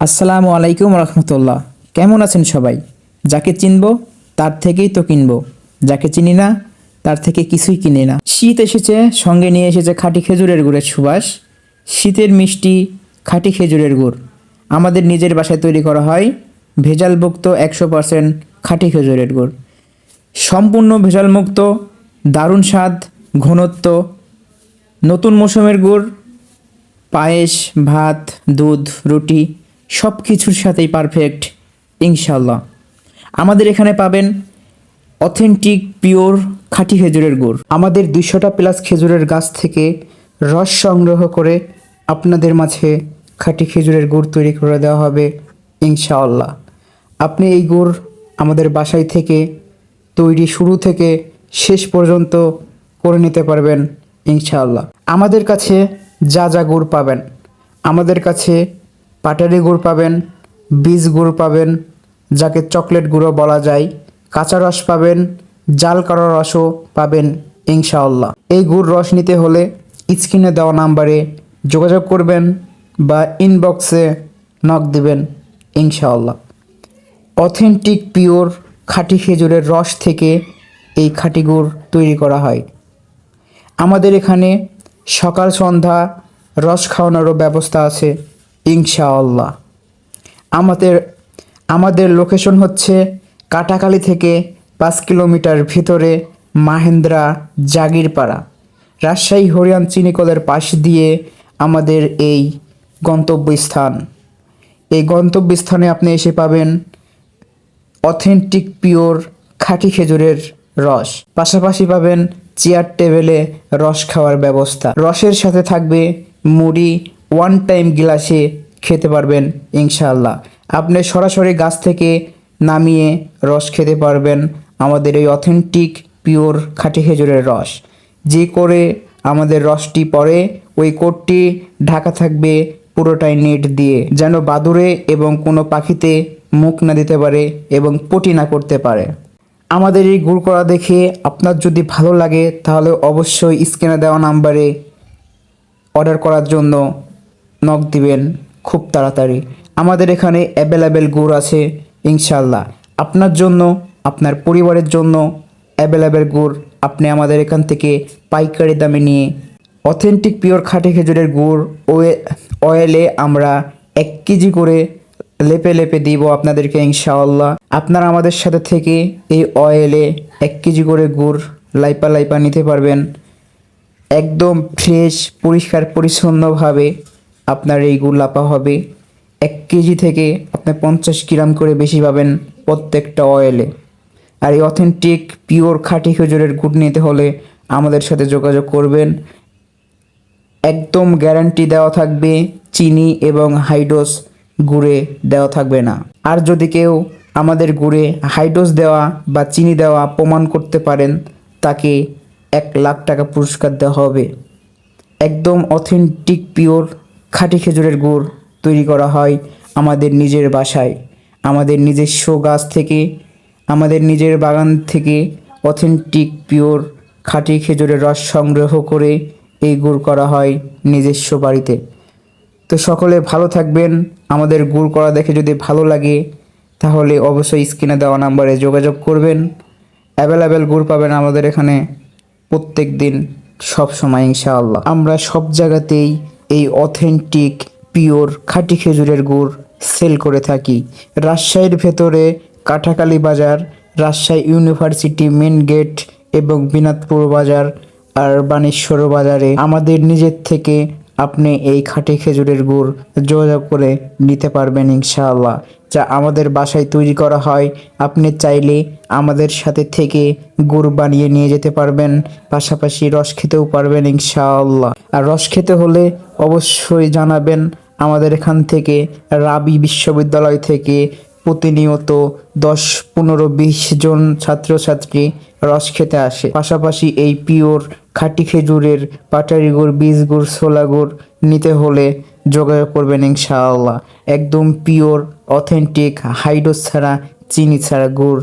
আসসালামু আলাইকুম রহমতুল্লাহ। কেমন আছেন সবাই? যাকে চিনব তার থেকেই তো কিনবো, যাকে চিনি না তার থেকে কিছুই কিনি না। শীত এসেছে, সঙ্গে নিয়ে এসেছে খাঁটি খেজুরের গুড়ের সুবাস। শীতের মিষ্টি খাঁটি খেজুরের গুড় আমাদের নিজের বাসায় তৈরি করা হয়। ভেজালমুক্ত 100% খাঁটি খেজুরের গুড়, সম্পূর্ণ ভেজালমুক্ত, দারুণ স্বাদ, ঘনত্ব। নতুন মৌসুমের গুড় পায়েস, ভাত, দুধ, রুটি সব কিছুর সাথেই পারফেক্ট ইনশাল্লাহ। আমাদের এখানে পাবেন অথেন্টিক পিওর খাঁটি খেজুরের গুড়। আমাদের 200টা প্লাস খেজুরের গাছ থেকে রস সংগ্রহ করে আপনাদের মাঝে খাঁটি খেজুরের গুড় তৈরি করে দেওয়া হবে ইনশাআল্লাহ। আপনি এই গুড় আমাদের বাসায় থেকে তৈরি শুরু থেকে শেষ পর্যন্ত করে নিতে পারবেন ইনশাআল্লাহ। আমাদের কাছে যা যা গুড় পাবেন, আমাদের কাছে পাটারি গুড় পাবেন, বীজ গুড় পাবেন, যাকে চকলেট গুঁড়ো বলা যায়, কাঁচা রস পাবেন, জাল করা রসও পাবেন ইনশাআল্লাহ। এই গুড় রস নিতে হলে স্ক্রিনে দেওয়া নাম্বারে যোগাযোগ করবেন বা ইনবক্সে নক দিবেন ইনশাআল্লাহ। অথেন্টিক পিওর খাঁটি খেজুরের রস থেকে এই খাঁটি গুড় তৈরি করা হয়। আমাদের এখানে সকাল সন্ধ্যা রস খাওয়ানোরও ব্যবস্থা আছে ইনশাআল্লাহ। আমাদের আমাদের লোকেশন হচ্ছে কাটাখালী থেকে 5 কিলোমিটার ভিতরে মাহেন্দ্রা জাগিরপাড়া, রাজশাহী হরিয়ান চিনিকলের পাশ দিয়ে আমাদের এই গন্তব্যস্থান। এই গন্তব্যস্থানে আপনি এসে পাবেন অথেন্টিক পিওর খাঁটি খেজুরের রস, পাশাপাশি পাবেন চেয়ার টেবিলে রস খাওয়ার ব্যবস্থা। রসের সাথে থাকবে মুড়ি, ওয়ান টাইম গ্লাসে খেতে পারবেন ইনশাআল্লাহ। আপনি সরাসরি গাছ থেকে নামিয়ে রস খেতে পারবেন আমাদের এই অথেন্টিক পিওর খাঁটি খেজুরের রস। যে করে আমাদের রসটি পড়ে ওই কোটটি ঢাকা থাকবে পুরোটাই নেট দিয়ে, যেন বাদুড়ে এবং কোনো পাখিতে মুখ না দিতে পারে এবং পটি না করতে পারে। আমাদের এই গুড় করা দেখে আপনার যদি ভালো লাগে তাহলে অবশ্যই স্ক্রিনে দেওয়া নাম্বারে অর্ডার করার জন্য নক দিবেন খুব তাড়াতাড়ি। আমাদের এখানে অ্যাভেলেবেল গুড় আছে ইনশাল্লাহ। আপনার জন্য, আপনার পরিবারের জন্য অ্যাভেলেবেল গুড় আপনি আমাদের এখান থেকে পাইকারি দামে নিয়ে অথেন্টিক পিওর খাঁটি খেজুরের গুড় অয়েলে আমরা 1 কেজি করে লেপে লেপে দিব আপনাদেরকে ইনশাআল্লাহ। আপনারা আমাদের সাথে থেকে এই অয়েলে 1 কেজি করে গুড় লাইপা লাইপা নিতে পারবেন। একদম ফ্রেশ, পরিষ্কার পরিচ্ছন্নভাবে আপনার এই গুড় লাপা হবে। 1 কেজি থেকে আপনি 50 গ্রাম করে বেশি পাবেন প্রত্যেকটা অয়েলে। আর এই অথেন্টিক পিওর খাঁটি খেজুরের গুড় নিতে হলে আমাদের সাথে যোগাযোগ করবেন। একদম গ্যারান্টি দেওয়া থাকবে, চিনি এবং হাইড্রোস গুড়ে দেওয়া থাকবে না। আর যদি কেউ আমাদের গুড়ে হাইড্রোস দেওয়া বা চিনি দেওয়া প্রমাণ করতে পারেন, তাকে 1 লাখ টাকা পুরস্কার দেওয়া হবে। একদম অথেন্টিক পিওর খাঁটি খেজুরের গুড় তৈরি করা হয় আমাদের নিজের বাসায়, আমাদের নিজস্ব গাছ থেকে, আমাদের নিজের বাগান থেকে অথেন্টিক পিওর খাঁটি খেজুরের রস সংগ্রহ করে এই গুড় করা হয় নিজস্ব বাড়িতে। তো সকলে ভালো থাকবেন। আমাদের গুড় করা দেখে যদি ভালো লাগে তাহলে অবশ্যই স্ক্রিনে দেওয়া নাম্বারে যোগাযোগ করবেন। অ্যাভেলেবেল গুড় পাবেন আমাদের এখানে প্রত্যেক দিন, সব সময় ইনশাআল্লাহ। আমরা সব জায়গাতেই এই অথেন্টিক পিওর খাঁটি খেজুরের গুড় সেল করে থাকি। রাজশাহীর ভেতরে কাটাখালী বাজার, রাজশাহী ইউনিভার্সিটি মেন গেট এবং বিনাতপুর বাজার আর বানেশ্বর বাজারে আমাদের নিজের থেকে আপনি এই খাঁটি খেজুরের গুড় যোগাযোগ করে নিতে পারবেন ইনশাআল্লাহ, যা আমাদের বাসায় তৈরি করা হয়। আপনি চাইলে আমাদের সাথে থেকে গুড় বানিয়ে নিয়ে যেতে পারবেন, পাশাপাশি রস খেতেও পারবেন ইনশাআল্লাহ। আর রস খেতে হলে অবশ্যই জানাবেন। আমাদের এখান থেকে রাবি বিশ্ববিদ্যালয় থেকে প্রতিনিয়ত 10, 15, 20 জন ছাত্রছাত্রী রস খেতে আসে। পাশাপাশি এই পিওর খাঁটি খেজুরের পাটারি গুড়, বীজ গুড়, ছোলা গুড় নিতে হলে যোগাযোগ করবেন ইনশাআল্লাহ। একদম পিওর অথেন্টিক হাইড্রোস ছাড়া, চিনি ছাড়া গুড়।